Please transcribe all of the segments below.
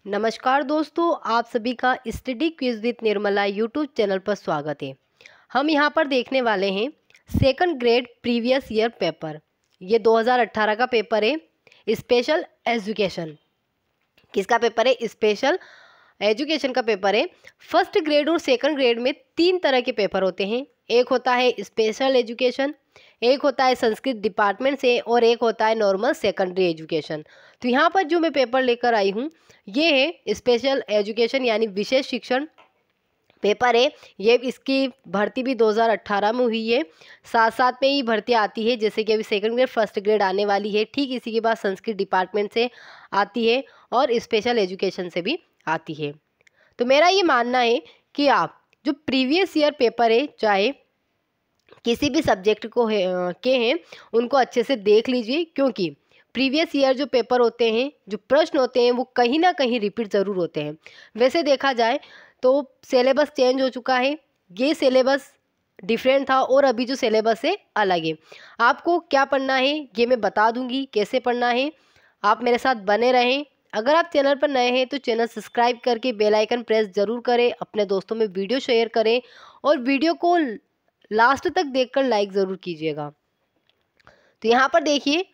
नमस्कार दोस्तों, आप सभी का study quiz with Nirmala YouTube channel पर स्वागत है। हम यहाँ पर देखने वाले हैं second grade previous year paper. ये 2018 का पेपर है। स्पेशल एजुकेशन किसका पेपर है? स्पेशल एजुकेशन का पेपर है। फर्स्ट ग्रेड और सेकंड ग्रेड में 3 तरह के पेपर होते हैं। एक होता है स्पेशल एजुकेशन, एक होता है संस्कृत डिपार्टमेंट से, और एक होता है नॉर्मल सेकेंडरी एजुकेशन। तो यहाँ पर जो मैं पेपर लेकर आई हूँ ये है स्पेशल एजुकेशन यानी विशेष शिक्षण पेपर है। ये इसकी भर्ती भी 2018 में हुई है। साथ साथ में ही भर्ती आती है, जैसे कि अभी सेकंड ग्रेड फर्स्ट ग्रेड आने वाली है, ठीक इसी के बाद संस्कृत डिपार्टमेंट से आती है और स्पेशल एजुकेशन से भी आती है। तो मेरा ये मानना है कि आप जो प्रीवियस ईयर पेपर है, चाहे किसी भी सब्जेक्ट को के हैं, उनको अच्छे से देख लीजिए, क्योंकि प्रीवियस ईयर जो पेपर होते हैं, जो प्रश्न होते हैं, वो कहीं ना कहीं रिपीट ज़रूर होते हैं। वैसे देखा जाए तो सिलेबस चेंज हो चुका है, ये सिलेबस डिफरेंट था और अभी जो सिलेबस है अलग है। आपको क्या पढ़ना है ये मैं बता दूंगी, कैसे पढ़ना है। आप मेरे साथ बने रहें। अगर आप चैनल पर नए हैं तो चैनल सब्सक्राइब करके बेल आइकन प्रेस ज़रूर करें, अपने दोस्तों में वीडियो शेयर करें और वीडियो को लास्ट तक देखकर लाइक ज़रूर कीजिएगा। तो यहाँ पर देखिए,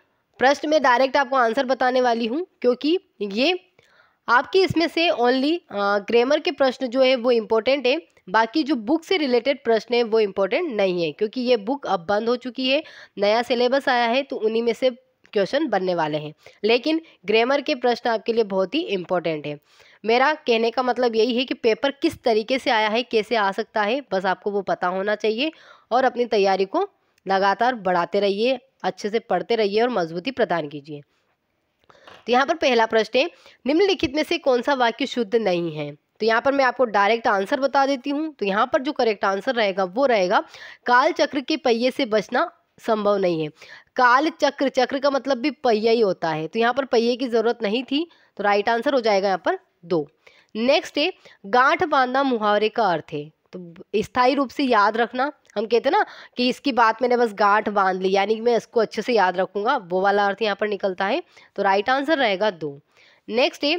प्रश्न में डायरेक्ट आपको आंसर बताने वाली हूँ, क्योंकि ये आपकी इसमें से ओनली ग्रामर के प्रश्न जो है वो इम्पोर्टेंट है। बाकी जो बुक से रिलेटेड प्रश्न है वो इम्पोर्टेंट नहीं है, क्योंकि ये बुक अब बंद हो चुकी है, नया सिलेबस आया है, तो उन्हीं में से क्वेश्चन बनने वाले हैं। लेकिन ग्रामर के प्रश्न आपके लिए बहुत ही इम्पोर्टेंट है। मेरा कहने का मतलब यही है कि पेपर किस तरीके से आया है, कैसे आ सकता है, बस आपको वो पता होना चाहिए और अपनी तैयारी को लगातार बढ़ाते रहिए, अच्छे से पढ़ते रहिए और मजबूती प्रदान कीजिए। तो यहाँ पर पहला प्रश्न है, निम्नलिखित में से कौन सा वाक्य शुद्ध नहीं है? तो यहाँ पर मैं आपको डायरेक्ट आंसर बता देती हूँ। तो यहाँ पर जो करेक्ट आंसर रहेगा वो रहेगा, काल चक्र के पहिए से बचना संभव नहीं है। काल चक्र, चक्र का मतलब भी पहिया ही होता है, तो यहाँ पर पहिए की जरूरत नहीं थी, तो राइट आंसर हो जाएगा यहाँ पर 2। नेक्स्ट है, गांठ बांधना मुहावरे का अर्थ है। तो स्थायी रूप से याद रखना, हम कहते हैं ना कि इसकी बात मैंने बस गांठ बांध ली, यानी कि मैं इसको अच्छे से याद रखूंगा, वो वाला अर्थ यहाँ पर निकलता है, तो राइट आंसर रहेगा 2। नेक्स्ट है,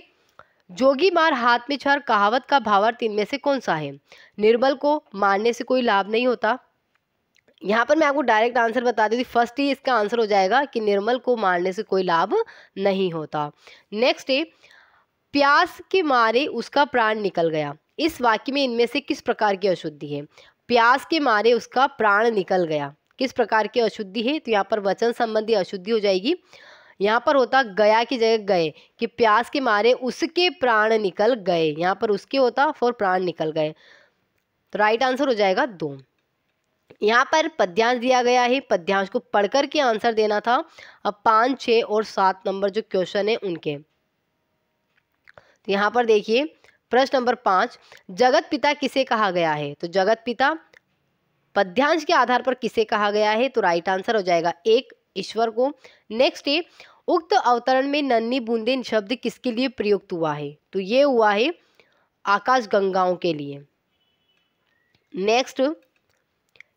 जोगी मार हाथ में छर कहावत का भावार्थ इनमें से कौन सा है? निर्बल को मारने से कोई लाभ नहीं होता। यहाँ पर मैं आपको डायरेक्ट आंसर बता देती, फर्स्ट ही इसका आंसर हो जाएगा कि निर्मल को मारने से कोई लाभ नहीं होता। नेक्स्ट है, प्यास के मारे उसका प्राण निकल गया। इस वाक्य में इनमें से किस प्रकार की अशुद्धि है? प्यास के मारे उसका प्राण निकल गया, किस प्रकार की अशुद्धि है? तो यहाँ पर वचन संबंधी अशुद्धि हो जाएगी। यहाँ पर होता गया की जगह गए, कि प्यास के मारे उसके प्राण निकल गए, यहाँ पर उसके होता फॉर प्राण निकल गए, तो राइट आंसर हो जाएगा 2। यहाँ पर पद्यांश दिया गया है, पद्यांश को पढ़कर के आंसर देना था। अब 5, 6 और 7 नंबर जो क्वेश्चन है उनके, तो यहाँ पर देखिए प्रश्न नंबर 5, जगत पिता किसे कहा गया है? तो जगत पिता पद्यांश के आधार पर किसे कहा गया है? तो राइट आंसर हो जाएगा 1, ईश्वर को। नेक्स्ट है, उक्त अवतरण में नन्ही बूंदे शब्द किसके लिए प्रयुक्त हुआ है? तो ये हुआ है आकाश गंगाओं के लिए। नेक्स्ट,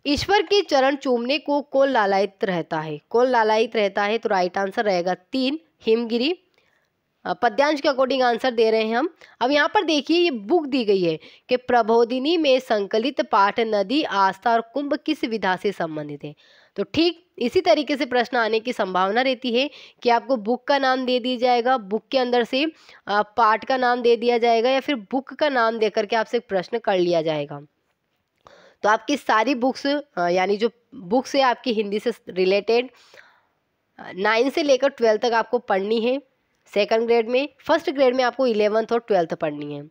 ईश्वर के चरण चूमने को कौन लालायित रहता है? कौन लालायित रहता है? तो राइट आंसर रहेगा 3, हिमगिरी। पद्यांश के अकॉर्डिंग आंसर दे रहे हैं हम। अब यहाँ पर देखिए, ये बुक दी गई है कि प्रबोधिनी में संकलित पाठ नदी, आस्था और कुंभ किस विधा से संबंधित है। तो ठीक इसी तरीके से प्रश्न आने की संभावना रहती है कि आपको बुक का नाम दे दिया जाएगा, बुक के अंदर से पाठ का नाम दे दिया जाएगा, या फिर बुक का नाम दे करके आपसे प्रश्न कर लिया जाएगा। तो आपकी सारी बुक्स यानी जो बुक्स है आपकी हिंदी से रिलेटेड 9 से लेकर 12 तक आपको पढ़नी है। सेकंड ग्रेड में, फर्स्ट ग्रेड में आपको 11th और 12th पढ़नी है।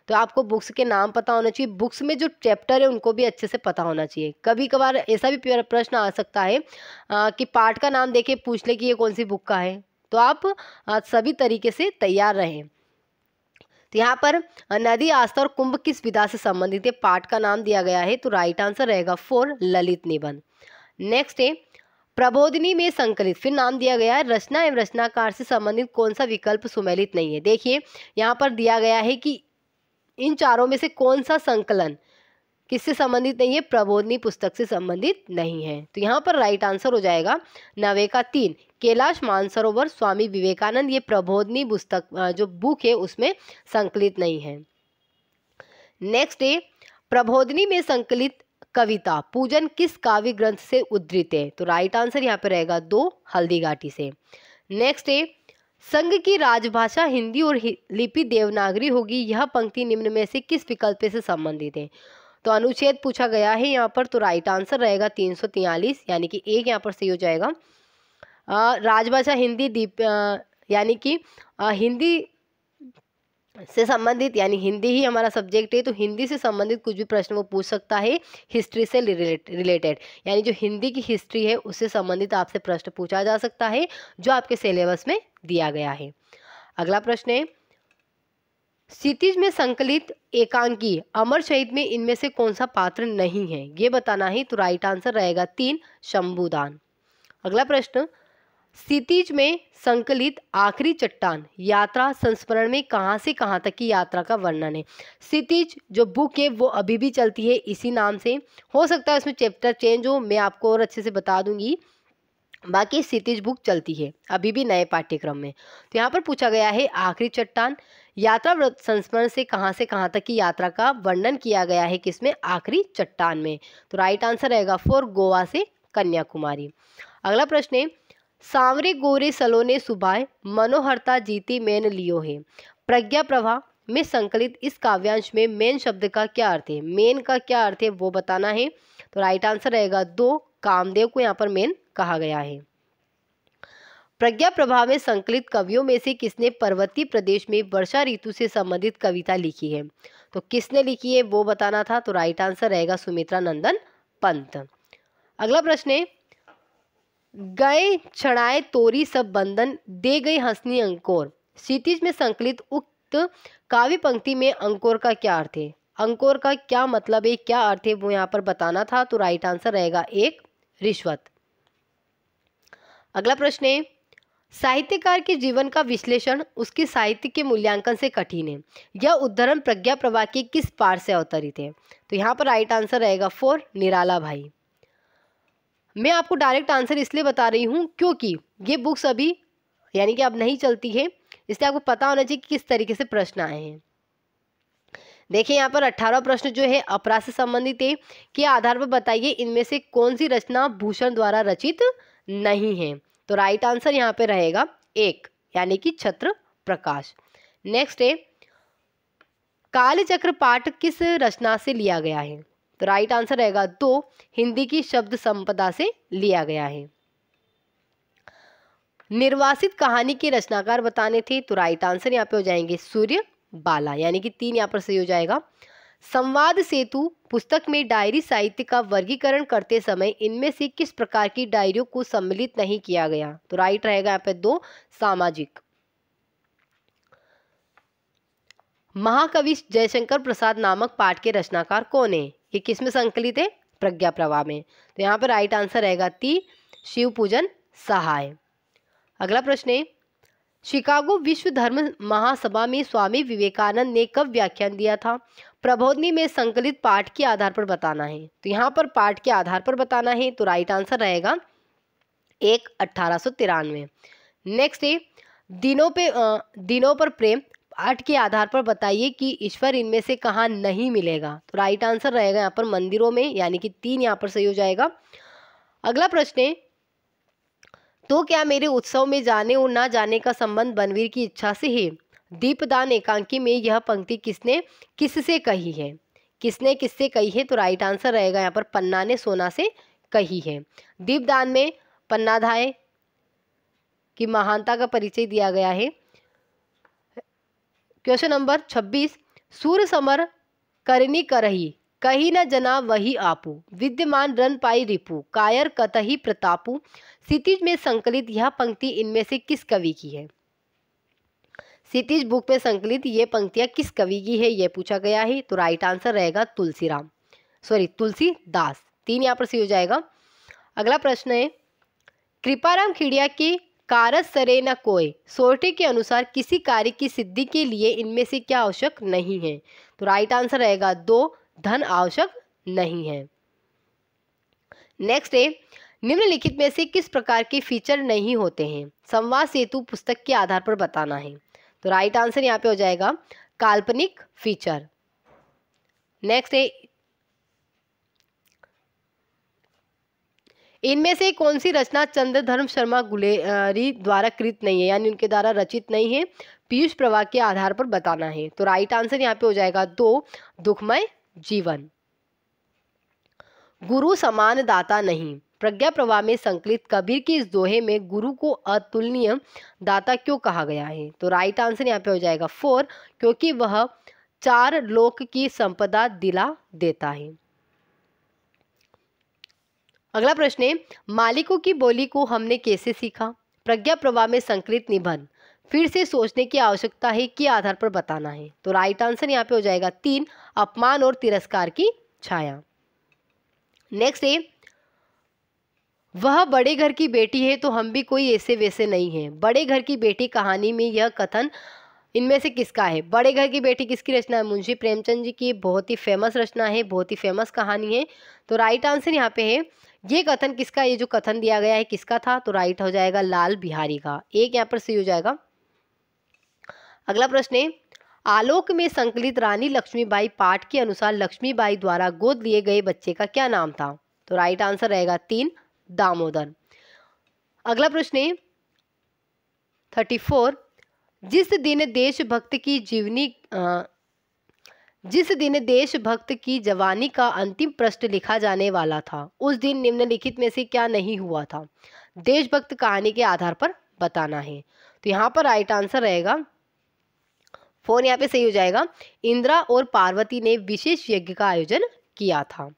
तो आपको बुक्स के नाम पता होना चाहिए, बुक्स में जो चैप्टर है उनको भी अच्छे से पता होना चाहिए। कभी कभार ऐसा भी प्रश्न आ सकता है कि पार्ट का नाम देके पूछ ले कि ये कौन सी बुक का है, तो आप सभी तरीके से तैयार रहें। तो यहाँ पर नदी, आस्था और कुंभ किस विधा से संबंधित है? पाठ का नाम दिया गया है, तो राइट आंसर रहेगा 4, ललित निबंध। नेक्स्ट है, प्रबोधिनी में संकलित, फिर नाम दिया गया है, रचना एवं रचनाकार से संबंधित कौन सा विकल्प सुमेलित नहीं है? देखिए यहाँ पर दिया गया है कि इन चारों में से कौन सा संकलन किससे संबंधित नहीं है? प्रबोधिनी पुस्तक से संबंधित नहीं है। तो यहाँ पर राइट आंसर हो जाएगा 9 का 3, कैलाश मानसरोवर स्वामी विवेकानंद। ये प्रबोधिनी पुस्तक जो बुक है उसमें संकलित नहीं है। नेक्स्ट है, प्रबोधिनी में संकलित कविता पूजन किस काव्य ग्रंथ से उद्धृत है? तो राइट आंसर यहाँ पे रहेगा 2, हल्दी घाटी से। नेक्स्ट है, संघ की राजभाषा हिंदी और लिपि देवनागरी होगी, यह पंक्ति निम्न में से किस विकल्प से संबंधित है? तो अनुच्छेद पूछा गया है यहाँ पर, तो राइट आंसर रहेगा 343, यानी कि एक यहाँ पर सही हो जाएगा। राजभाषा हिंदी यानी कि हिंदी से संबंधित, यानी हिंदी ही हमारा सब्जेक्ट है, तो हिंदी से संबंधित कुछ भी प्रश्न वो पूछ सकता है हिस्ट्री से रिलेटेड, यानी जो हिंदी की हिस्ट्री है उससे संबंधित आपसे प्रश्न पूछा जा सकता है जो आपके सिलेबस में दिया गया है। अगला प्रश्न है, क्षितिज में संकलित एकांकी अमर शहीद में इनमें से कौन सा पात्र नहीं है, ये बताना है। तो राइट आंसर रहेगा 3, शंभुदान। अगला प्रश्न, क्षितिज में संकलित आखिरी चट्टान यात्रा संस्मरण में कहां से कहां तक की यात्रा का वर्णन है? क्षितिज जो बुक है वो अभी भी चलती है इसी नाम से, हो सकता है उसमें चैप्टर चेंज हो, मैं आपको और अच्छे से बता दूंगी, बाकी क्षितिज बुक चलती है अभी भी नए पाठ्यक्रम में। तो यहाँ पर पूछा गया है आखिरी चट्टान यात्रा संस्मरण से कहां तक की यात्रा का वर्णन किया गया है, किसमें? आखिरी चट्टान में। तो राइट आंसर रहेगा 4, गोवा से कन्याकुमारी। अगला प्रश्न है, सांवरे गोरे सलोने सुबाय मनोहरता जीती मैन लियो है, प्रज्ञा प्रभा में संकलित इस काव्यांश में मेन शब्द का क्या अर्थ है? मेन का क्या अर्थ है वो बताना है। तो राइट आंसर रहेगा 2, कामदेव को यहाँ पर मेन कहा गया है। प्रज्ञा प्रभा में संकलित कवियों में से किसने पर्वतीय प्रदेश में वर्षा ऋतु से संबंधित कविता लिखी है? तो किसने लिखी है वो बताना था। तो राइट आंसर रहेगा सुमित्रा नंदन पंत। अगला प्रश्न है, गए छड़ाए तोरी सब बंधन दे गई हंसनी अंकोर, क्षितिज में संकलित उक्त काव्य पंक्ति में अंकोर का क्या अर्थ है? अंकोर का क्या मतलब है, क्या अर्थ है वो यहाँ पर बताना था। तो राइट आंसर रहेगा 1, रिश्वत। अगला प्रश्न है, साहित्यकार के जीवन का विश्लेषण उसके साहित्य के मूल्यांकन से कठिन है, यह उद्धरण प्रज्ञा प्रभा के किस पाठ से अवतरित है? तो यहाँ पर राइट आंसर रहेगा 4, निराला भाई। मैं आपको डायरेक्ट आंसर इसलिए बता रही हूँ क्योंकि ये बुक्स अभी यानी कि अब नहीं चलती है, इसलिए आपको पता होना चाहिए कि किस तरीके से प्रश्न आए हैं। देखिए यहाँ पर 18 प्रश्न जो है अपराध से संबंधित है, के आधार पर बताइए इनमें से कौन सी रचना भूषण द्वारा रचित नहीं है? तो राइट आंसर यहाँ पे रहेगा 1, यानी कि छत्र प्रकाश। नेक्स्ट है, कालचक्र पाठ किस रचना से लिया गया है? तो राइट आंसर रहेगा 2, हिंदी की शब्द संपदा से लिया गया है। निर्वासित कहानी के रचनाकार बताने थे, तो राइट आंसर यहाँ पे हो जाएंगे सूर्य बाला, यानी कि 3 यहाँ पर सही हो जाएगा। संवाद सेतु पुस्तक में डायरी साहित्य का वर्गीकरण करते समय इनमें से किस प्रकार की डायरियों को सम्मिलित नहीं किया गया? तो राइट रहेगा यहाँ पे 2, सामाजिक। महाकवि जयशंकर प्रसाद नामक पाठ के रचनाकार कौन है? ये किस में संकलित है? प्रज्ञा प्रभा में। तो यहाँ पर राइट आंसर रहेगा 3, शिव पूजन सहाय। अगला प्रश्न है, शिकागो विश्व धर्म महासभा में स्वामी विवेकानंद ने कब व्याख्यान दिया था? प्रबोधिनी में संकलित पाठ के आधार पर बताना है। तो यहाँ पर पाठ के आधार पर बताना है, तो राइट आंसर रहेगा 1, 1893। नेक्स्ट है, दिनों पर प्रेम पाठ के आधार पर बताइए कि ईश्वर इनमें से कहाँ नहीं मिलेगा? तो राइट आंसर रहेगा यहाँ पर मंदिरों में, यानी कि 3 यहाँ पर सही हो जाएगा। अगला प्रश्न है, तो क्या मेरे उत्सव में जाने और ना जाने का संबंध बनवीर की इच्छा से है? दीपदान एकांकी में यह पंक्ति किसने किससे कही है? किसने किससे कही है? तो राइट आंसर रहेगा यहाँ पर पन्ना ने सोना से कही है। दीपदान में पन्नाधाय की महानता का परिचय दिया गया है। क्वेश्चन नंबर 26, सूर समर करनी करही कही न जना वही आपू, विद्यमान रन पाई रिपु, कायर कतही प्रतापु, क्षितिज में संकलित यह पंक्ति इनमें से किस कवि की है? क्षितिज बुक में संकलित ये पंक्तियां किस कवि की है ये पूछा गया है। तो राइट आंसर रहेगा तुलसीदास। 3 यहाँ पर सही हो जाएगा। अगला प्रश्न है, कृपाराम खिड़िया के कारज सरे न कोय सोरठे के अनुसार किसी कार्य की सिद्धि के लिए इनमें से क्या आवश्यक नहीं है? तो राइट आंसर रहेगा 2, धन आवश्यक नहीं है। नेक्स्ट है, निम्नलिखित में से किस प्रकार के फीचर नहीं होते हैं? संवाद सेतु पुस्तक के आधार पर बताना है। तो राइट आंसर यहाँ पे हो जाएगा काल्पनिक फीचर। नेक्स्ट है, इनमें से कौन सी रचना चंद्रधर्म शर्मा गुलेरी द्वारा कृत नहीं है, यानी उनके द्वारा रचित नहीं है? पीयूष प्रवाह के आधार पर बताना है। तो राइट आंसर यहाँ पे हो जाएगा 2, दुखमय जीवन। गुरु समान दाता नहीं, प्रज्ञा प्रवाह में संकलित कबीर के इस दोहे में गुरु को अतुलनीय दाता क्यों कहा गया है? तो राइट आंसर यहाँ पे हो जाएगा 4, क्योंकि वह 4 लोक की संपदा दिला देता है। अगला प्रश्न है, मालिकों की बोली को हमने कैसे सीखा? प्रज्ञा प्रवाह में संकलित निबंध फिर से सोचने की आवश्यकता है के आधार पर बताना है। तो राइट आंसर यहाँ पे हो जाएगा 3, अपमान और तिरस्कार की छाया। नेक्स्ट है, वह बड़े घर की बेटी है तो हम भी कोई ऐसे वैसे नहीं है। बड़े घर की बेटी कहानी में यह कथन इनमें से किसका है? बड़े घर की बेटी किसकी रचना है? मुंशी प्रेमचंद जी की बहुत ही फेमस रचना है, बहुत ही फेमस कहानी है। तो राइट आंसर यहाँ पे है, ये कथन किसका, ये जो कथन दिया गया है किसका था? तो राइट हो जाएगा लाल बिहारी का। एक यहाँ पर सही हो जाएगा। अगला प्रश्न है, आलोक में संकलित रानी लक्ष्मीबाई पाठ के अनुसार लक्ष्मीबाई द्वारा गोद लिए गए बच्चे का क्या नाम था? तो राइट आंसर रहेगा 3, दामोदर। अगला प्रश्न है 34, जिस दिन देशभक्त की जवानी का अंतिम पृष्ठ लिखा जाने वाला था, उस दिन निम्नलिखित में से क्या नहीं हुआ था? देशभक्त कहानी के आधार पर बताना है। तो यहाँ पर राइट आंसर रहेगा 4, यहाँ पे सही हो जाएगा। इंदिरा और पार्वती ने विशेष यज्ञ का आयोजन किया था।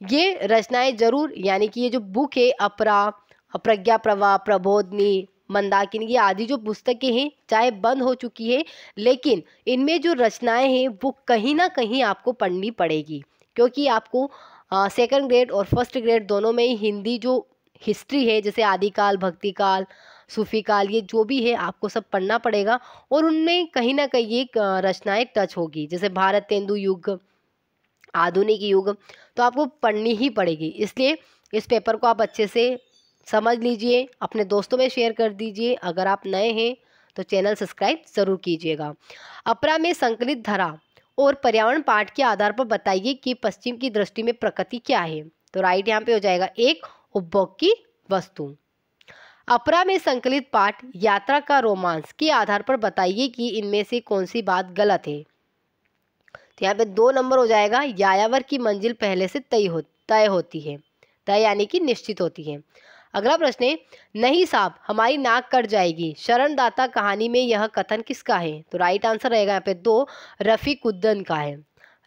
ये रचनाएं जरूर, यानी कि ये जो बुक है अपरा, प्रज्ञा प्रवाह, प्रबोधनी, मंदाकिनी, ये आदि जो पुस्तकें हैं चाहे बंद हो चुकी है, लेकिन इनमें जो रचनाएं हैं वो कहीं ना कहीं आपको पढ़नी पड़ेगी, क्योंकि आपको सेकंड ग्रेड और फर्स्ट ग्रेड दोनों में ही हिंदी जो हिस्ट्री है, जैसे आदिकाल, भक्तिकाल, सूफी काल, ये जो भी है आपको सब पढ़ना पड़ेगा, और उनमें कहीं ना कहीं ये रचनाएं टच होगी, जैसे भारत तेंदु युग, आधुनिक युग, तो आपको पढ़नी ही पड़ेगी। इसलिए इस पेपर को आप अच्छे से समझ लीजिए, अपने दोस्तों में शेयर कर दीजिए। अगर आप नए हैं तो चैनल सब्सक्राइब जरूर कीजिएगा। अपरा में संकलित धरा और पर्यावरण पाठ के आधार पर बताइए कि पश्चिम की दृष्टि में प्रकृति क्या है? तो राइट यहाँ पे हो जाएगा 1, उपभोग की वस्तु। अपरा में संकलित पाठ यात्रा का रोमांस के आधार पर बताइए कि इनमें से कौन सी बात गलत है? तो यहाँ पे 2 नंबर हो जाएगा, यायावर की मंजिल पहले से तय होती है, तय यानी कि निश्चित होती है। अगला प्रश्न है, नहीं साहब हमारी नाक कट जाएगी, शरणदाता कहानी में यह कथन किसका है? तो राइट आंसर रहेगा यहाँ पे 2, रफीकुद्दीन का है।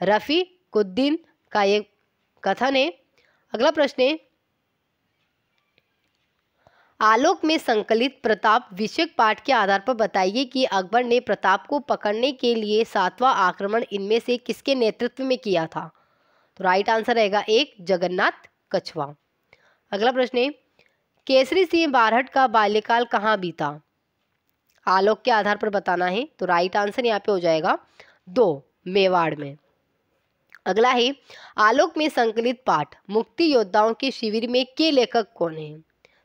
रफीकुद्दीन का ये कथन है। अगला प्रश्न है, आलोक में संकलित प्रताप विषयक पाठ के आधार पर बताइए कि अकबर ने प्रताप को पकड़ने के लिए 7वां आक्रमण इनमें से किसके नेतृत्व में किया था? तो राइट आंसर रहेगा 1, जगन्नाथ कछवा। अगला प्रश्न है, केसरी सिंह बारहट का बाल्यकाल कहाँ बीता? आलोक के आधार पर बताना है। तो राइट आंसर यहाँ पे हो जाएगा 2, मेवाड़ में। अगला है, आलोक में संकलित पाठ मुक्ति योद्धाओं के शिविर में के लेखक कौन है?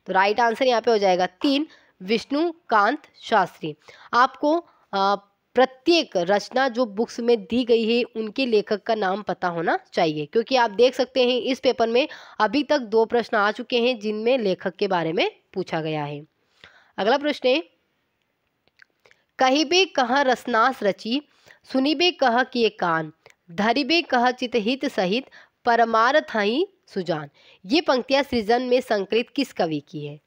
तो राइट आंसर यहाँ पे हो जाएगा 3, विष्णुकांत शास्त्री। आपको प्रत्येक रचना जो बुक्स में दी गई है उनके लेखक का नाम पता होना चाहिए, क्योंकि आप देख सकते हैं इस पेपर में अभी तक 2 प्रश्न आ चुके हैं जिनमें लेखक के बारे में पूछा गया है। अगला प्रश्न है, कहिबे कह रसनास रची, सुनिबे कह किए कान, धरिबे कह चितहित सहित, परमारथहि सुजान। ये पंक्तियां सृजन में संकलित किस कवि की है?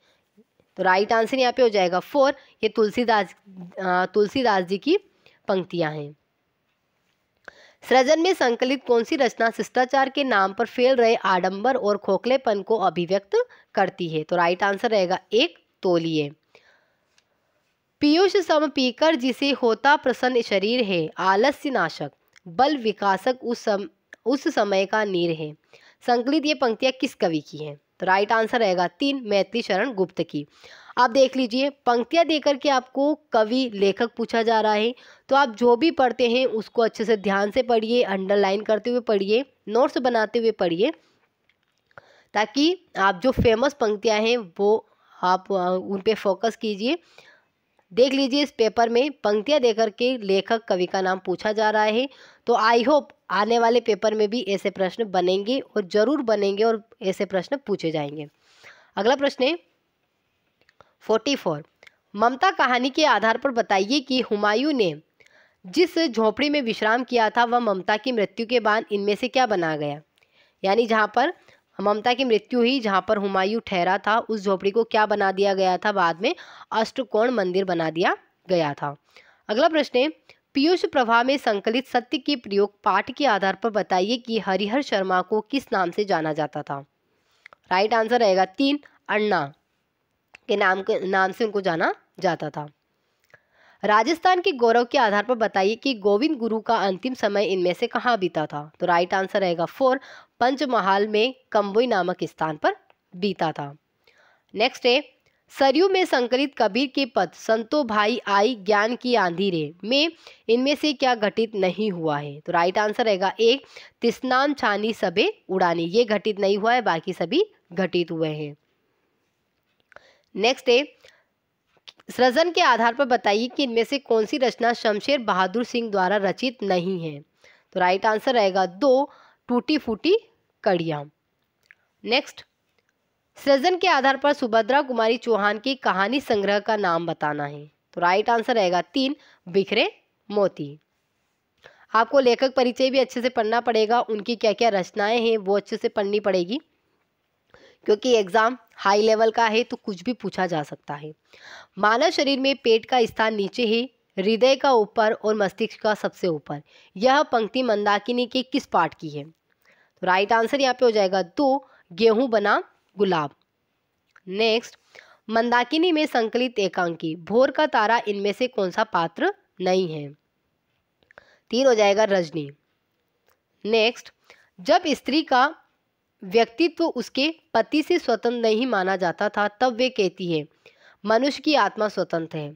तो राइट आंसर यहाँ पे हो जाएगा 4, ये तुलसीदास जी की पंक्तियां हैं। सृजन में संकलित कौन सी रचना शिष्टाचार के नाम पर फैल रहे आडंबर और खोखलेपन को अभिव्यक्त करती है? तो राइट आंसर रहेगा 1, तौलिए। पीयूष सम पीकर जिसे होता प्रसन्न शरीर है, आलस्य नाशक बल विकासक उस समय का नीर है। संकलित ये पंक्तियां किस कवि की हैं? तो राइट आंसर रहेगा 3 मैथिली शरण गुप्त की। आप देख लीजिए, पंक्तियां देकर के आपको कवि लेखक पूछा जा रहा है, तो आप जो भी पढ़ते हैं उसको अच्छे से ध्यान से पढ़िए, अंडरलाइन करते हुए पढ़िए, नोट्स बनाते हुए पढ़िए, ताकि आप जो फेमस पंक्तियां हैं वो आप उन पे फोकस कीजिए। देख लीजिए, इस पेपर में पंक्तियां देकर के लेखक कवि का नाम पूछा जा रहा है, तो आई होप आने वाले पेपर में भी ऐसे प्रश्न बनेंगे और जरूर बनेंगे और ऐसे प्रश्न पूछे जाएंगे। अगला प्रश्न है 44, ममता कहानी के आधार पर बताइए कि हुमायूं ने जिस झोपड़ी में विश्राम किया था वह ममता की मृत्यु के बाद इनमें से क्या बना गया। यानी जहाँ पर ममता की मृत्यु हुई, जहाँ पर हुमायूं ठहरा था, उस झोपड़ी को क्या बना दिया गया था, बाद में अष्टकोण मंदिर बना दिया गया था। अगला प्रश्न है, पीयूष प्रभा में संकलित सत्य के प्रयोग पाठ के आधार पर बताइए कि हरिहर शर्मा को किस नाम से जाना जाता था। राइट आंसर रहेगा 3, अन्ना के नाम से उनको जाना जाता था। राजस्थान के गौरव के आधार पर बताइए कि गोविंद गुरु का अंतिम समय इनमें से कहाँ बीता था। तो राइट आंसर रहेगा 4, पंचमहाल में कंबोई नामक स्थान पर बीता था। नेक्स्ट है, सरयू में संकलित कबीर के पद संतो भाई आई ज्ञान की आंधी रे में इनमें से क्या घटित नहीं हुआ है। तो राइट आंसर रहेगा 1, तिस्नाम छानी सबे उड़ानी, ये घटित नहीं हुआ है, बाकी सभी घटित हुए हैं। नेक्स्ट है, सृजन के आधार पर बताइए कि इनमें से कौन सी रचना शमशेर बहादुर सिंह द्वारा रचित नहीं है। तो राइट आंसर रहेगा 2, टूटी फूटी कड़ियां। नेक्स्ट, सृजन के आधार पर सुभद्रा कुमारी चौहान की कहानी संग्रह का नाम बताना है। तो राइट आंसर रहेगा 3, बिखरे मोती। आपको लेखक परिचय भी अच्छे से पढ़ना पड़ेगा, उनकी क्या क्या रचनाएं हैं वो अच्छे से पढ़नी पड़ेगी, क्योंकि एग्जाम हाई लेवल का है तो कुछ भी पूछा जा सकता है। मानव शरीर में पेट का स्थान नीचे है, हृदय का ऊपर और मस्तिष्क का सबसे ऊपर। यह पंक्ति मंदाकिनी के किस पाठ की है। तो राइट आंसर यहाँ पे हो जाएगा 2, गेहूं बना गुलाब। नेक्स्ट, मंदाकिनी में संकलित एकांकी भोर का तारा इनमें से कौन सा पात्र नहीं है। 3 हो जाएगा रजनी। नेक्स्ट, जब स्त्री का व्यक्तित्व उसके पति से स्वतंत्र नहीं माना जाता था तब वे कहती है मनुष्य की आत्मा स्वतंत्र है।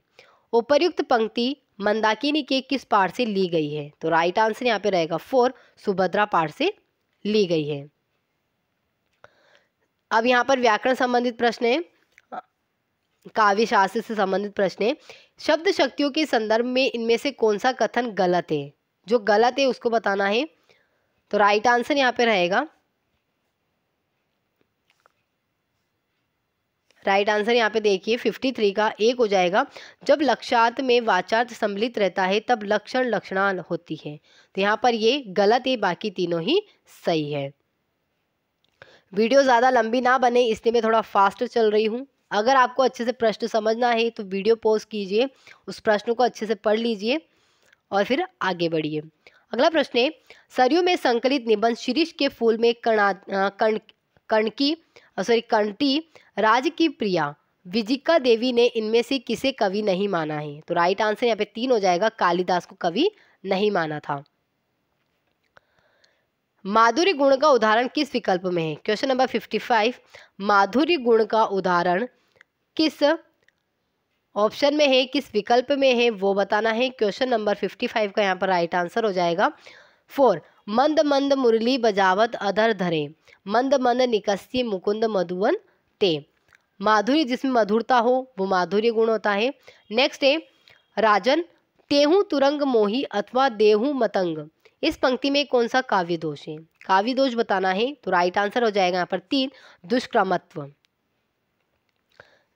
उपर्युक्त पंक्ति मंदाकिनी के किस पाठ से ली गई है। तो राइट आंसर यहाँ पे रहेगा 4, सुभद्रा पाठ से ली गई है। अब यहाँ पर व्याकरण संबंधित प्रश्न है, काव्य शास्त्र से संबंधित प्रश्न है। शब्द शक्तियों के संदर्भ में इनमें से कौन सा कथन गलत है। जो गलत है उसको बताना है। तो राइट आंसर यहाँ पे रहेगा, राइट आंसर यहाँ पे देखिए 53 का 1 हो जाएगा। जब लक्ष्यार्थ में वाचार्थ सम्मिलित रहता है तब लक्षण लक्षणा होती है। तो यहाँ पर ये गलत है, बाकी तीनों ही सही है। वीडियो ज़्यादा लंबी ना बने इसलिए मैं थोड़ा फास्ट चल रही हूँ। अगर आपको अच्छे से प्रश्न समझना है तो वीडियो पॉज कीजिए, उस प्रश्न को अच्छे से पढ़ लीजिए और फिर आगे बढ़िए। अगला प्रश्न है, सरयू में संकलित निबंध शीरीष के फूल में कंटी राज की प्रिया विजिका देवी ने इनमें से किसे कवि नहीं माना है। तो राइट आंसर यहाँ पे 3 हो जाएगा, कालिदास को कवि नहीं माना था। माधुर्य गुण का उदाहरण किस विकल्प में है। क्वेश्चन नंबर 55, माधुर्य गुण का उदाहरण किस ऑप्शन में है, किस विकल्प में है वो बताना है। क्वेश्चन नंबर 55 का यहाँ पर राइट आंसर हो जाएगा 4, मंद मंद मुरली बजावत अधर धरे मंद मंद निकस्य मुकुंद मधुवन ते। माधुर्य जिसमें मधुरता हो वो माधुर्य गुण होता है। नेक्स्ट है, राजन तेहू तुरंग मोही अथवा देहू मतंग, इस पंक्ति में कौन सा काव्य दोष है। काव्य दोष बताना है। तो राइट आंसर हो जाएगा यहाँ पर 3, दुष्क्रमत्व।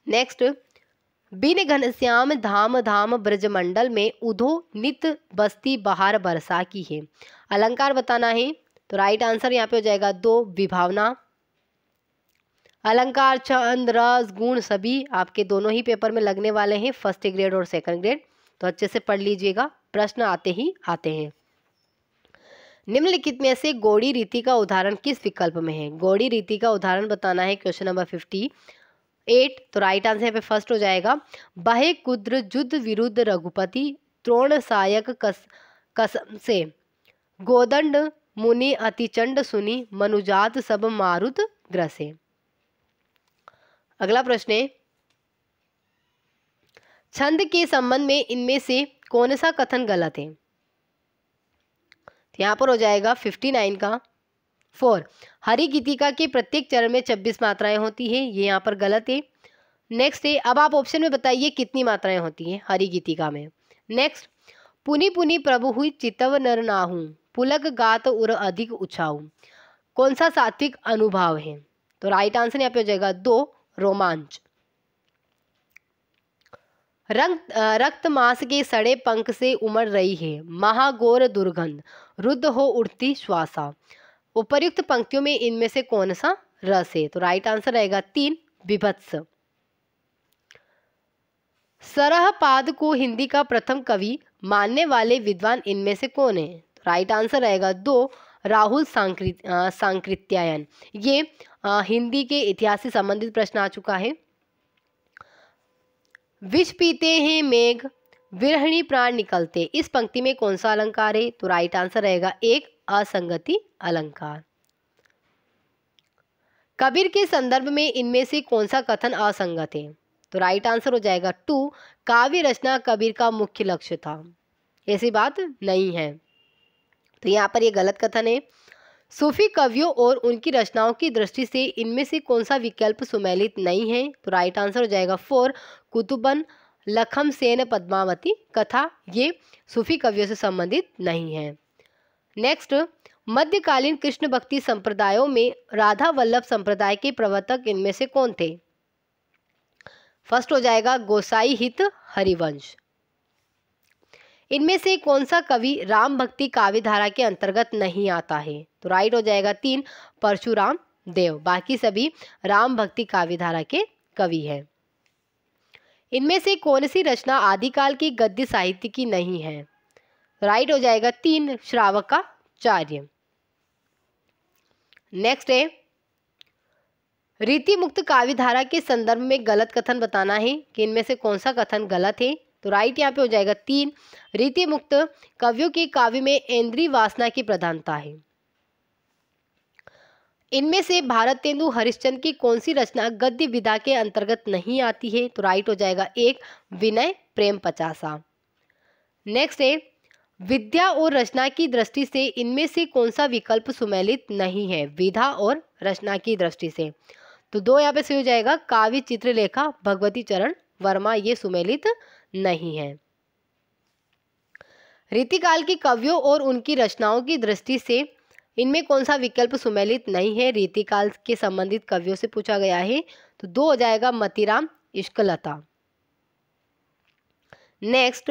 नेक्स्ट, बिन घनश्याम धाम धाम ब्रजमंडल में उधो नित बस्ती बहार बरसा की है। अलंकार बताना है। तो राइट आंसर यहाँ पे हो जाएगा 2, विभावना। अलंकार छंद रस गुण सभी आपके दोनों ही पेपर में लगने वाले हैं, फर्स्ट ग्रेड और सेकंड ग्रेड, तो अच्छे से पढ़ लीजिएगा, प्रश्न आते ही आते हैं। निम्नलिखित में से गौड़ी रीति का उदाहरण किस विकल्प में है। गौड़ी रीति का उदाहरण बताना है। क्वेश्चन नंबर 58, तो राइट आंसर यहाँ पे फर्स्ट हो जाएगा, बहे कुद्र जुद्ध विरुद्ध रघुपति त्रोण सायक कसम से गोदंड मुनि अतिचंड सुनी मनुजात सब मारुत ग्रसे। अगला प्रश्न है, छंद के संबंध में इनमें से कौन सा कथन गलत है? यहाँ पर हो जाएगा 59 का 4। हरि गीतिका के प्रत्येक चरण में 26 मात्राएं होती है, ये यहाँ पर गलत है। नेक्स्ट है, अब आप ऑप्शन में बताइए कितनी मात्राएं होती हैं हरि गीतिका में। नेक्स्ट, पुनि पुनि प्रभु हुई चितव नर नाहू, पुलक गात उर अधिक उछाऊ, कौन सा सात्विक अनुभाव है? तो राइट आंसर यहाँ पे हो जाएगा 2, रोमांच। रक्त मांस के सड़े पंख से उमड़ रही है महाघोर दुर्गंध, रुद्ध हो उठती श्वासा, उपर्युक्त पंक्तियों में इनमें से कौन सा रस है? तो राइट आंसर रहेगा 3, विभत्स। सरहपाद को हिंदी का प्रथम कवि मानने वाले विद्वान इनमें से कौन है? तो राइट आंसर रहेगा 2, राहुल सांकृत्यायन। ये हिंदी के इतिहास से संबंधित प्रश्न आ चुका है। विष पीते हैं मेघ विरहिणी प्राण निकलते, इस पंक्ति में कौन सा अलंकार है? तो राइट आंसर रहेगा 1, असंगति अलंकार। कबीर के संदर्भ में इनमें से कौन सा कथन असंगत है? तो राइट आंसर हो जाएगा 2, काव्य रचना कबीर का मुख्य लक्ष्य था, ऐसी बात नहीं है। तो यहाँ पर ये गलत कथन है। सूफी कवियों और उनकी रचनाओं की दृष्टि से इनमें से कौन सा विकल्प सुमेलित नहीं है? तो राइट आंसर हो जाएगा 4, कुतुबन लखम सेन पद्मावती कथा, ये सूफी कवियों से संबंधित नहीं है। नेक्स्ट, मध्यकालीन कृष्ण भक्ति संप्रदायों में राधा वल्लभ संप्रदाय के प्रवर्तक इनमें से कौन थे? फर्स्ट हो जाएगा गोसाई हित हरिवंश। इनमें से कौन सा कवि राम भक्ति काव्य धारा के अंतर्गत नहीं आता है? तो राइट हो जाएगा 3, परशुराम देव, बाकी सभी राम भक्ति काव्य धारा के कवि हैं। इनमें से कौन सी रचना आदिकाल की गद्य साहित्य की नहीं है? राइट हो जाएगा 3, श्रावकाचार्य। नेक्स्ट है, रीति मुक्त काव्य धारा के संदर्भ में गलत कथन बताना है कि इनमें से कौन सा कथन गलत है? तो राइट यहाँ पे हो जाएगा 3, रीति मुक्त कवियों के काव्य में इंद्रिय वासना की प्रधानता है। इनमें से भारतेंदु हरिश्चंद्र की कौन सी रचना गद्य विधा के अंतर्गत नहीं आती है? तो राइट हो जाएगा 1, विनय प्रेम पचासा। नेक्स्ट है, विद्या और रचना की दृष्टि से इनमें से कौन सा विकल्प सुमेलित नहीं है? विधा और रचना की दृष्टि से, तो 2 यहाँ पे सही हो जाएगा, काव्य चित्रलेखा भगवती चरण वर्मा, ये सुमेलित नहीं है। रीतिकाल के कवियों और उनकी रचनाओं की दृष्टि से इनमें कौन सा विकल्प सुमेलित नहीं है? रीतिकाल के संबंधित कवियों से पूछा गया है, तो 2 हो जाएगा, मतीराम इश्कलता। नेक्स्ट,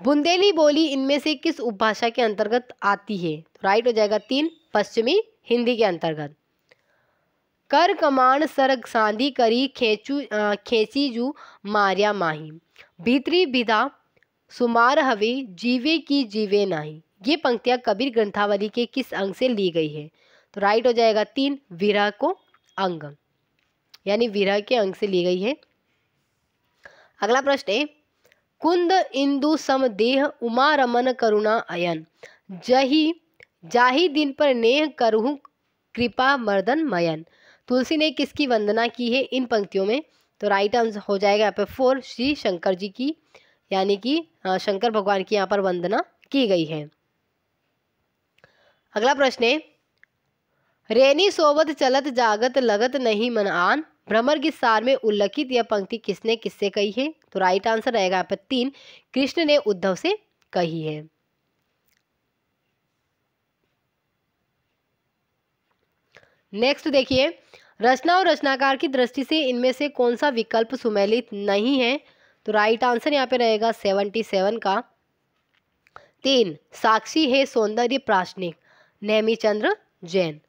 बुंदेली बोली इनमें से किस उपभाषा के अंतर्गत आती है? तो राइट हो जाएगा 3, पश्चिमी हिंदी के अंतर्गत। कर कमान सरग सांधी करी खेची जू मारिया माही, भीतरी विधा सुमार हवे जीवे की जीवे नाही, ये पंक्तियां कबीर ग्रंथावली के किस अंग से ली गई है? तो राइट हो जाएगा 3, विरह को अंग, यानी विरह के अंग से ली गई है। अगला प्रश्न है, कुंद इंदु सम देह उमा रमन करुणा अयन, जाही दिन पर नेह करहु कृपा मर्दन मयन, तुलसी ने किसकी वंदना की है इन पंक्तियों में? तो राइट आंसर हो जाएगा यहाँ पे 4, श्री शंकर जी की, यानी कि शंकर भगवान की यहाँ पर वंदना की गई है। अगला प्रश्न है, रेनी सोवत चलत जागत लगत नहीं मन आन, भ्रमर गीत सार में उल्लिखित यह पंक्ति किसने किससे कही है? तो राइट आंसर रहेगा यहाँ पे 3, कृष्ण ने उद्धव से कही है। नेक्स्ट देखिए, रचना और रचनाकार की दृष्टि से इनमें से कौन सा विकल्प सुमेलित नहीं है? तो राइट आंसर यहाँ पे रहेगा 77 का 3, साक्षी है सौंदर्य प्राश्निक, नेमीचंद्र जैन।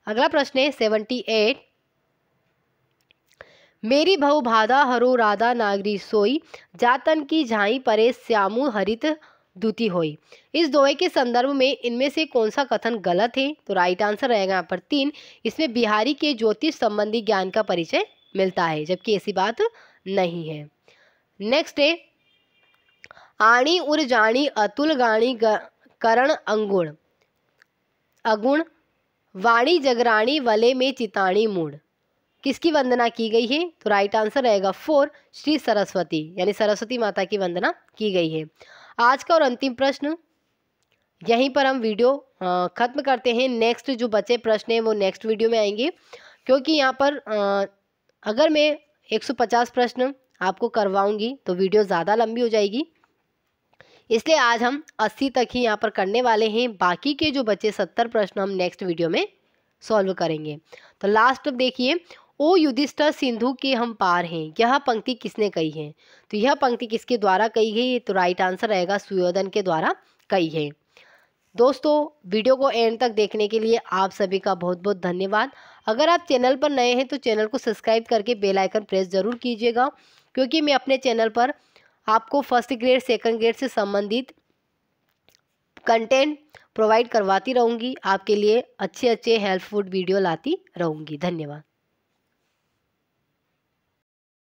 अगला प्रश्न है 78, मेरी भव भादा हरो राधा नागरी सोई, जातन की झाई परे श्यामु हरित दूती होई, इस दोहे के संदर्भ में इनमें से कौन सा कथन गलत है? तो राइट आंसर रहेगा यहाँ पर 3, इसमें बिहारी के ज्योतिष संबंधी ज्ञान का परिचय मिलता है, जबकि ऐसी बात नहीं है। नेक्स्ट है, आणी उर जानी अतुल गाणी करण अंगुण अगुण, वाणी जगराणी वले में चिताणी मूड, किसकी वंदना की गई है? तो राइट आंसर रहेगा 4 श्री सरस्वती, यानी सरस्वती माता की वंदना की गई है। आज का और अंतिम प्रश्न, यहीं पर हम वीडियो ख़त्म करते हैं। नेक्स्ट जो बचे प्रश्न हैं वो नेक्स्ट वीडियो में आएंगे, क्योंकि यहाँ पर अगर मैं 150 प्रश्न आपको करवाऊंगी तो वीडियो ज़्यादा लंबी हो जाएगी, इसलिए आज हम 80 तक ही यहाँ पर करने वाले हैं। बाकी के जो बचे 70 प्रश्न हम नेक्स्ट वीडियो में सॉल्व करेंगे। तो लास्ट देखिए, ओ युधिष्ठिर सिंधु के हम पार हैं, यह पंक्ति किसने कही है? तो यह पंक्ति किसके द्वारा कही गई? तो राइट आंसर रहेगा सुयोधन के द्वारा कही है। दोस्तों, वीडियो को एंड तक देखने के लिए आप सभी का बहुत बहुत धन्यवाद। अगर आप चैनल पर नए हैं तो चैनल को सब्सक्राइब करके बेल आइकन प्रेस ज़रूर कीजिएगा, क्योंकि मैं अपने चैनल पर आपको फर्स्ट ग्रेड सेकंड ग्रेड से संबंधित कंटेंट प्रोवाइड करवाती रहूँगी। आपके लिए अच्छे अच्छे हेल्पफुल वीडियो लाती रहूँगी। धन्यवाद।